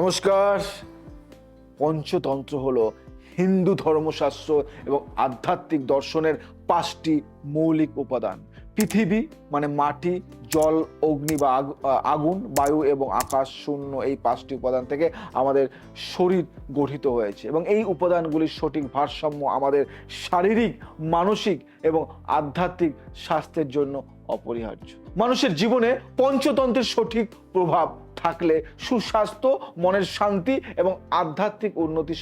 নমস্কার। পঞ্চতন্ত্র হলো হিন্দু ধর্মশাস্ত্র এবং আধ্যাত্মিক দর্শনের 5টি মৌলিক উপাদান। পৃথিবী মানে মাটি, জল, অগ্নি বা আগুন, বায়ু এবং আকাশ, শূন্য, এই 5টি উপাদান থেকে আমাদের শরীর গঠিত হয়েছে এবং এই উপাদানগুলির সঠিক ভারসাম্য আমাদের শারীরিক, মানসিক এবং আধ্যাত্মিক স্বাস্থ্যের জন্য অপরিহার্য। মানুষের জীবনে পঞ্চতন্ত্রের সঠিক প্রভাব থাকলে সুস্বাস্থ্য, মনের শান্তি এবং আধ্যাত্মিক উন্নতি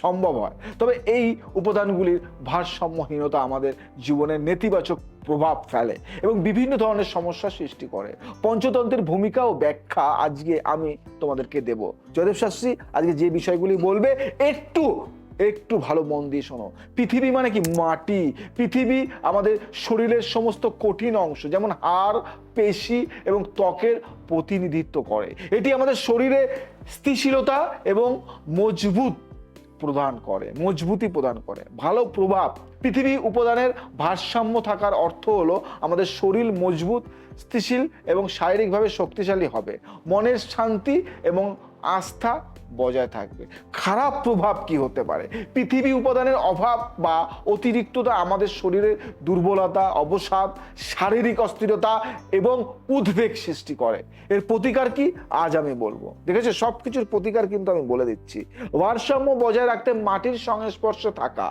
সম্ভব হয়। তবে এই উপাদানগুলির ভারসাম্যহীনতা আমাদের জীবনে নেতিবাচক প্রভাব ফেলে এবং বিভিন্ন ধরনের সমস্যার সৃষ্টি করে। পঞ্চতন্ত্রের ভূমিকা ও ব্যাখ্যা আজকে আমি তোমাদেরকে দেব। জয়দেব শাস্ত্রী আজকে যে বিষয়গুলি বলবে একটু ভালো মন দিয়ে শোনো। পৃথিবী মানে কি? মাটি। পৃথিবী আমাদের শরীরের সমস্ত কঠিন অংশ, যেমন হাড়, পেশি এবং ত্বকের প্রতিনিধিত্ব করে। এটি আমাদের শরীরে স্থিতিশীলতা এবং মজবুতি প্রদান করে। ভালো প্রভাব: পৃথিবী উপাদানের ভারসাম্য থাকার অর্থ হলো আমাদের শরীর মজবুত, স্থিতিশীল এবং শারীরিকভাবে শক্তিশালী হবে। মনের শান্তি এবং আস্থা বজায় থাকবে। খারাপ প্রভাব কি হতে পারে? পৃথিবী উপাদানের অভাব বা অতিরিক্ততা আমাদের শরীরের দুর্বলতা, অবসাদ, শারীরিক অস্থিরতা এবং উদ্বেগ সৃষ্টি করে। এর প্রতিকার কি আজ আমি বলবো। দেখেছো, সবকিছুর প্রতিকার কিন্তু আমি বলে দিচ্ছি। ভারসাম্য বজায় রাখতে মাটির সংস্পর্শে থাকা,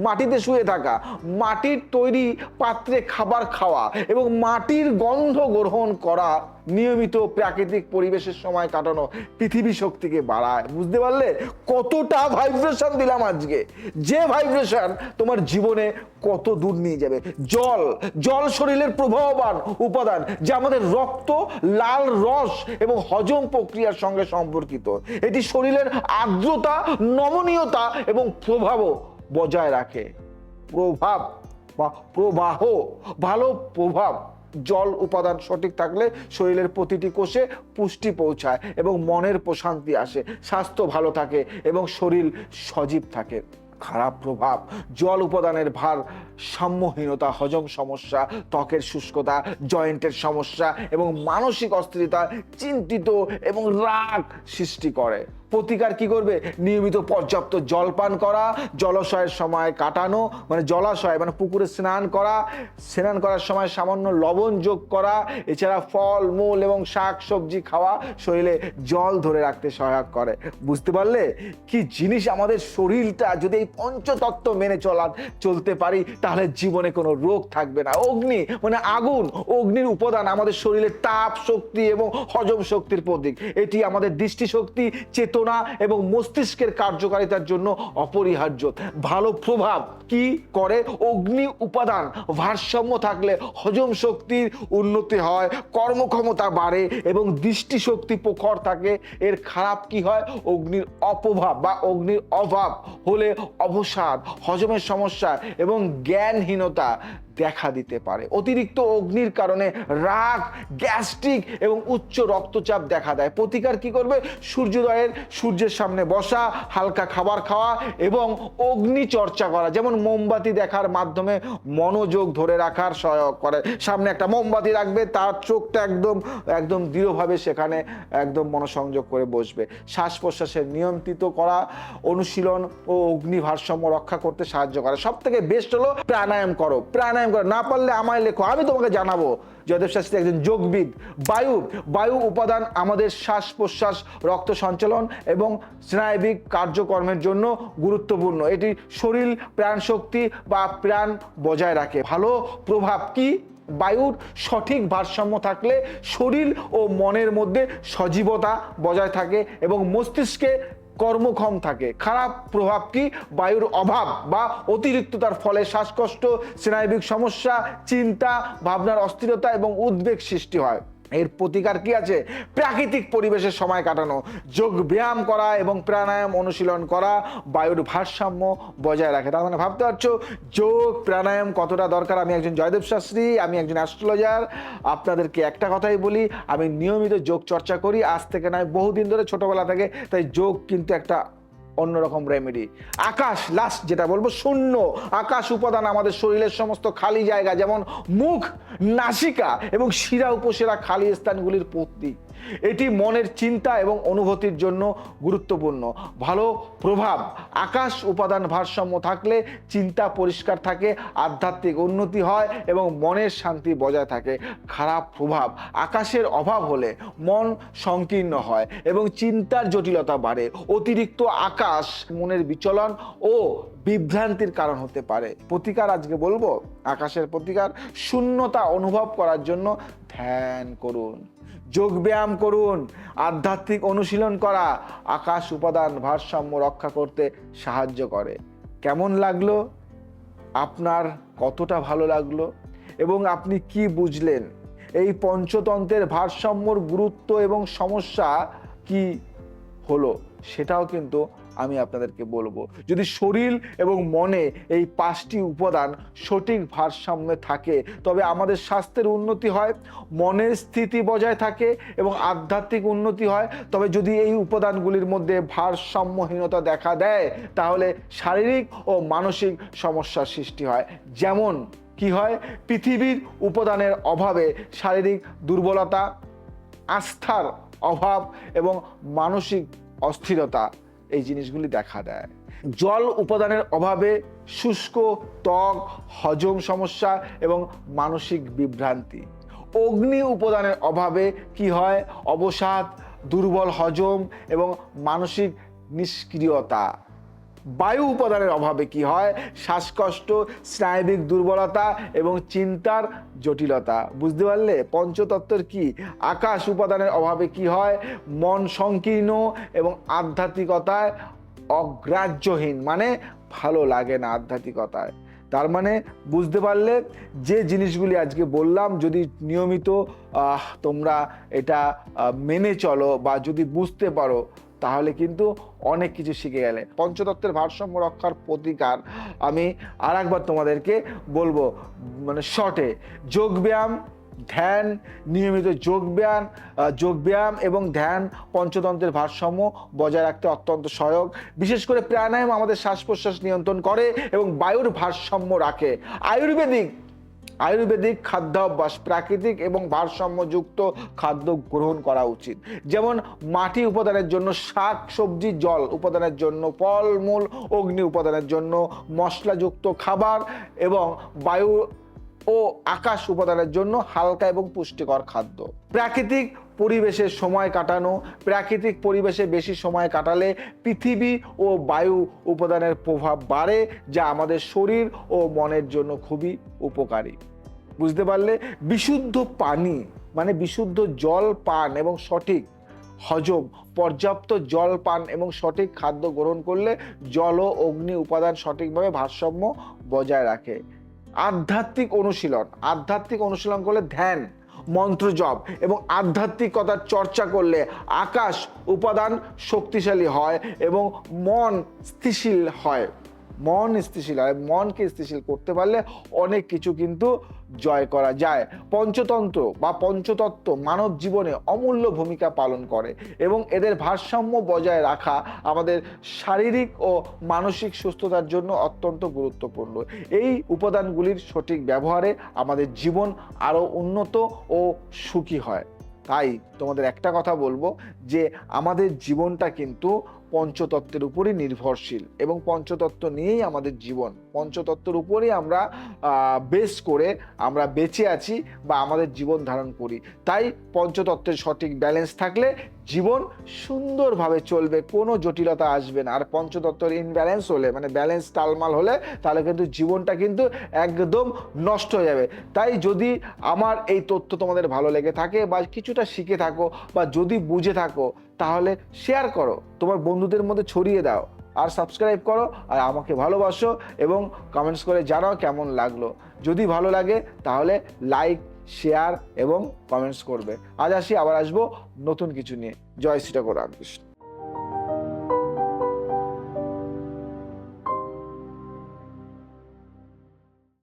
মাটিতে শুয়ে থাকা, মাটির তৈরি পাত্রে খাবার খাওয়া এবং মাটির গন্ধ গ্রহণ করা, নিয়মিত প্রাকৃতিক পরিবেশের সময় কাটানো পৃথিবী শক্তিকে বাড়ায়। বুঝতে পারলে কতটা ভাইব্রেশন দিলাম আজকে? যে ভাইব্রেশন তোমার জীবনে কত দূর নিয়ে যাবে। জল শরীরের প্রবাহমান উপাদান, যা আমাদের রক্ত, লাল রস এবং হজম প্রক্রিয়ার সঙ্গে সম্পর্কিত। এটি শরীরের আর্দ্রতা, নমনীয়তা এবং প্রভাবও বজায় রাখে। ভালো প্রভাব: জল উপাদান সঠিক থাকলে শরীরের প্রতিটি কোষে পুষ্টি পৌঁছায় এবং মনের প্রশান্তি আসে, স্বাস্থ্য ভালো থাকে এবং শরীর সজীব থাকে। খারাপ প্রভাব: জল উপাদানের ভারসাম্যহীনতা, হজম সমস্যা, ত্বকের শুষ্কতা, জয়েন্টের সমস্যা এবং মানসিক অস্থিরতা, চিন্তিত এবং রাগ সৃষ্টি করে। প্রতিকার কি করবে? নিয়মিত পর্যাপ্ত জল পান করা, জলাশয়ের সময় কাটানো, জলাশয় মানে পুকুরে স্নান করার সময় সামান্য লবণ যোগ করা। এছাড়া ফল মূল এবং শাক সবজি খাওয়া শরীরে জল ধরে রাখতে সহায়ক করে। বুঝতে পারলে কি জিনিস? আমাদের শরীরটা যদি এই পঞ্চতত্ত্ব মেনে চলতে পারি, তাহলে জীবনে কোনো রোগ থাকবে না। অগ্নি মানে আগুন, অগ্নির উপাদান আমাদের শরীরের তাপ, শক্তি এবং হজম শক্তির প্রতীক। এটি আমাদের দৃষ্টিশক্তি, চেতনা এবং মস্তিষ্কের কার্যকারিতার জন্য অপরিহার্য। ভালো প্রভাব কি করে? অগ্নি উপাদান ভারসাম্য থাকলে হজম শক্তির উন্নতি হয়, কর্মক্ষমতা বাড়ে এবং দৃষ্টিশক্তি প্রখর থাকে। এর খারাপ কি হয়? অগ্নির অপ্রভাব বা অগ্নির অভাব হলে অবসাদ, হজমের সমস্যা এবং জ্ঞানহীনতা দেখা দিতে পারে। অতিরিক্ত অগ্নির কারণে রাগ, গ্যাস্ট্রিক এবং উচ্চ রক্তচাপ দেখা দেয়। প্রতিকার কি করবে? সূর্যের সামনে বসা, হালকা খাবার খাওয়া এবং অগ্নি চর্চা করা, যেমন মোমবাতি দেখার মাধ্যমে মনোযোগ ধরে রাখার সহায়ক করে। সামনে একটা মোমবাতি রাখবে, তার চোখটা একদম দৃঢ়ভাবে সেখানে একদম মনোসংযোগ করে বসবে। শ্বাস প্রশ্বাসের নিয়ন্ত্রিত করা অনুশীলন ও অগ্নি ভারসাম্য রক্ষা করতে সাহায্য করে। সব থেকে বেস্ট হলো প্রাণায়াম করো। না পারলে আমায় লেখো, আমি তোমাকে জানাবো। জয়দেব শাস্ত্রী একজন যোগবিদ। বায়ু উপাদান আমাদের শ্বাস প্রশ্বাস, রক্ত সঞ্চালন এবং স্নায়বিক কার্যক্রমের জন্য গুরুত্বপূর্ণ। এটি শরীর, প্রাণ শক্তি বা প্রাণ বজায় রাখে। ভালো প্রভাব কি? বায়ুর সঠিক ভারসাম্য থাকলে শরীর ও মনের মধ্যে সজীবতা বজায় থাকে এবং মস্তিষ্কে কর্মক্ষম থাকে। খারাপ প্রভাব কি? বায়ুর অভাব বা অতিরিক্ততার ফলে শ্বাসকষ্ট, স্নায়বিক সমস্যা, চিন্তা, ভাবনার অস্থিরতা এবং উদ্বেগ সৃষ্টি হয়। এর প্রতিকার কি আছে? প্রাকৃতিক পরিবেশের সময় কাটানো, যোগ ব্যায়াম করা এবং প্রাণায়াম অনুশীলন করা বায়ুর ভারসাম্য বজায় রাখে। তার মানে ভাবতে পারছো যোগ প্রাণায়াম কতটা দরকার। আমি একজন জয়দেব শাস্ত্রী, আমি একজন অ্যাস্ট্রোলজার। আপনাদেরকে একটা কথাই বলি, আমি নিয়মিত যোগ চর্চা করি, আজ থেকে নয় বহুদিন ধরে, ছোটবেলা থেকে। তাই যোগ কিন্তু একটা অন্যরকম রেমেডি। আকাশ, লাস্ট যেটা বলবো, শূন্য। আকাশ উপাদান আমাদের শরীরের সমস্ত খালি জায়গা, যেমন মুখ, নাসিকা এবং শিরা উপশিরা খালি স্থানগুলির প্রতীক। এটি মনের চিন্তা এবং অনুভূতির জন্য গুরুত্বপূর্ণ। ভালো প্রভাব: আকাশ উপাদান ভারসাম্য থাকলে চিন্তা পরিষ্কার থাকে, আধ্যাত্মিক উন্নতি হয় এবং মনের শান্তি বজায় থাকে। খারাপ প্রভাব: আকাশের অভাব হলে মন সংকীর্ণ হয় এবং চিন্তার জটিলতা বাড়ে। অতিরিক্ত আকাশ মনের বিচলন ও বিভ্রান্তির কারণ হতে পারে। প্রতিকার আজকে বলবো, আকাশের প্রতিকার: শূন্যতা অনুভব করার জন্য ধ্যান করুন, যোগব্যায়াম করুন, আধ্যাত্মিক অনুশীলন করা আকাশ উপাদান ভারসাম্য রক্ষা করতে সাহায্য করে। কেমন লাগলো? আপনার কতটা ভালো লাগলো এবং আপনি কি বুঝলেন? এই পঞ্চতন্ত্রের ভারসাম্যর গুরুত্ব এবং সমস্যা কি হলো সেটাও কিন্তু আমি আপনাদেরকে বলবো। যদি শরীর এবং মনে এই 5টি উপাদান সঠিক ভারসাম্যে থাকে তবে আমাদের স্বাস্থ্যের উন্নতি হয়, মনের স্থিতি বজায় থাকে এবং আধ্যাত্মিক উন্নতি হয়। তবে যদি এই উপাদানগুলির মধ্যে ভারসাম্যহীনতা দেখা দেয় তাহলে শারীরিক ও মানসিক সমস্যার সৃষ্টি হয়। যেমন কি হয়? পৃথিবীর উপাদানের অভাবে শারীরিক দুর্বলতা, আস্থার অভাব এবং মানসিক অস্থিরতা এই জিনিসগুলি দেখা দেয়। জল উপাদানের অভাবে শুষ্ক ত্বক, হজম সমস্যা এবং মানসিক বিভ্রান্তি। অগ্নি উপাদানের অভাবে কি হয়? অবসাদ, দুর্বল হজম এবং মানসিক নিষ্ক্রিয়তা। বায়ু উপাদানের অভাবে কি হয়? শ্বাসকষ্ট, স্নায়বিক দুর্বলতা এবং চিন্তার জটিলতা। বুঝতে পারলে পঞ্চতত্ত্বের কি? আকাশ উপাদানের অভাবে কি হয়? মন সংকীর্ণ এবং আধ্যাত্মিকতায় অগ্রাহ্যহীন, মানে ভালো লাগে না আধ্যাত্মিকতায়। তার মানে বুঝতে পারলে যে জিনিসগুলি আজকে বললাম যদি নিয়মিত তোমরা এটা মেনে চলো বা যদি বুঝতে পারো তাহলে কিন্তু অনেক কিছু শিখে গেলে। পঞ্চতত্ত্বের ভারসাম্য রক্ষার প্রতিকার আমি আর একবার তোমাদেরকে বলবো, মানে শর্টে: যোগব্যায়াম, ধ্যান, নিয়মিত যোগব্যায়াম এবং ধ্যান পঞ্চতন্ত্রের ভারসাম্য বজায় রাখতে অত্যন্ত সহায়ক। বিশেষ করে প্রাণায়াম আমাদের শ্বাস প্রশ্বাস নিয়ন্ত্রণ করে এবং বায়ুর ভারসাম্য রাখে। আয়ুর্বেদিক খাদ্যাভ্যাস, প্রাকৃতিক এবং ভারসাম্যযুক্ত খাদ্য গ্রহণ করা উচিত। যেমন মাটি উপাদানের জন্য শাক সবজি, জল উপাদানের জন্য ফলমূল, অগ্নি উপাদানের জন্য মশলাযুক্ত খাবার এবং বায়ু ও আকাশ উপাদানের জন্য হালকা এবং পুষ্টিকর খাদ্য। প্রাকৃতিক পরিবেশে সময় কাটানো: প্রাকৃতিক পরিবেশে বেশি সময় কাটালে পৃথিবী ও বায়ু উপাদানের প্রভাব বাড়ে, যা আমাদের শরীর ও মনের জন্য খুবই উপকারী। বুঝতে পারলে? বিশুদ্ধ পানি মানে বিশুদ্ধ জল পান এবং সঠিক হজম। পর্যাপ্ত জল পান এবং সঠিক খাদ্য গ্রহণ করলে জল ও অগ্নি উপাদান সঠিকভাবে ভারসাম্য বজায় রাখে। আধ্যাত্মিক অনুশীলন করলে ধ্যান, মন্ত্র জপ এবং আধ্যাত্মিকতার চর্চা করলে আকাশ উপাদান শক্তিশালী হয় এবং মন স্থিতিশীল হয়। মনকে স্থিতিশীল করতে পারলে অনেক কিছু কিন্তু জয় করা যায়। পঞ্চতত্ত্ব মানব জীবনে অমূল্য ভূমিকা পালন করে এবং এদের ভারসাম্য বজায় রাখা আমাদের শারীরিক ও মানসিক সুস্থতার জন্য অত্যন্ত গুরুত্বপূর্ণ। এই উপাদানগুলির সঠিক ব্যবহারে আমাদের জীবন আরো উন্নত ও সুখী হয়। তাই তোমাদের একটা কথা বলবো যে আমাদের জীবনটা কিন্তু পঞ্চতত্ত্বের উপরই নির্ভরশীল এবং পঞ্চতত্ত্ব নিয়েই আমাদের জীবন। পঞ্চতত্ত্বের উপরই আমরা বেস করে আমরা বেঁচে আছি বা আমাদের জীবন ধারণ করি। তাই পঞ্চতত্ত্বের সঠিক ব্যালেন্স থাকলে জীবন সুন্দরভাবে চলবে, কোনো জটিলতা আসবে না। আর পঞ্চতত্ত্বের ইনব্যালেন্স হলে, মানে ব্যালেন্স টালমাল হলে, তাহলে কিন্তু জীবনটা কিন্তু একদম নষ্ট হয়ে যাবে। তাই যদি আমার এই তথ্য তোমাদের ভালো লেগে থাকে বা কিছুটা শিখে থাকো বা যদি বুঝে থাকো তাহলে শেয়ার করো, তোমার বন্ধুদের মধ্যে ছড়িয়ে দাও আর সাবস্ক্রাইব করো আর আমাকে ভালোবাসো এবং কমেন্টস করে জানাও কেমন লাগলো। যদি ভালো লাগে তাহলে লাইক, শেয়ার এবং কমেন্টস করবে। আজ আসি, আবার আসবো নতুন কিছু নিয়ে। জয় শ্রী ঠাকুর রামকৃষ্ণ।